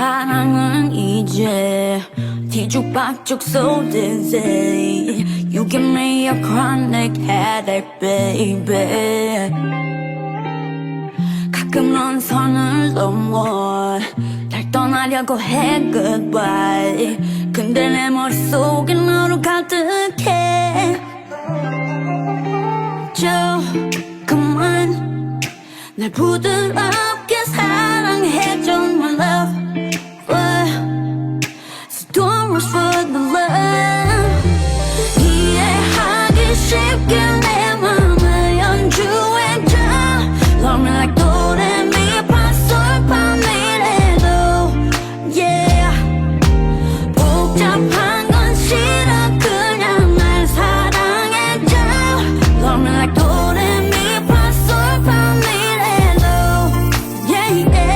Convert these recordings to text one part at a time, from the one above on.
사랑은 이제 뒤죽박죽 so dizzy. You give me a chronic headache, baby. 가끔 넌 선을 넘어 날 떠나려고 해 goodbye. 근데 내 머릿속에 너로 가득해. 조금만 날 부드럽게 사랑해줘 my love. So don't rush for the love. 이해하기 쉽게 내 맘을 연주해줘. Love me like 도레미파솔파미레도. Yeah. 복잡한 건 싫어 그냥 날 사랑해줘. Love me like 도레미파솔파미레도. Yeah, yeah.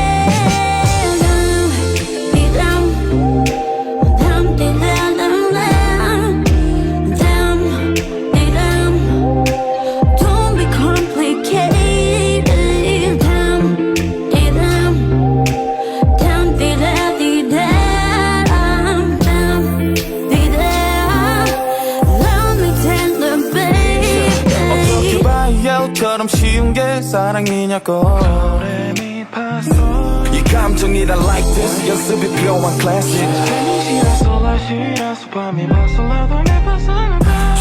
처럼 쉬운 게 사랑이냐고. 이 감정이라 like this 연습이 필요한 classic.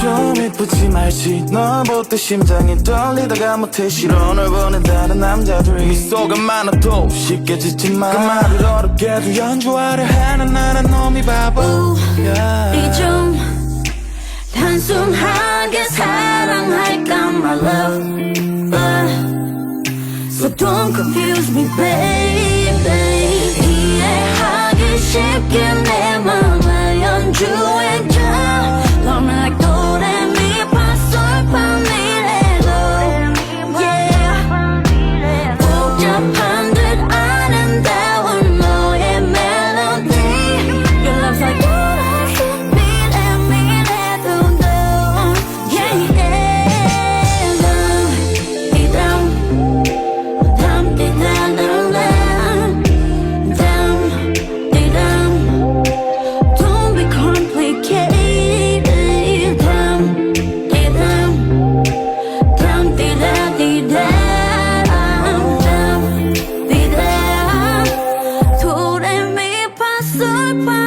좀 이쁘지 말지 널 볼 때 심장이 떨리다가 못해 싫어 널 보는 다른 남자들. 미소가 많아도 쉽게 짓지 마. 그 말을 어렵게도 연주하려 하는 나란 놈이 바보. 이 좀 단순하게 사랑할까 my love. So don't confuse me baby. 이해하기 쉽게 내 맘을 연주해줘. Love me like 도레미파솔파미레도. Yeah. 복잡한 듯 아름다운 너의 멜로디. Your love's like surprise.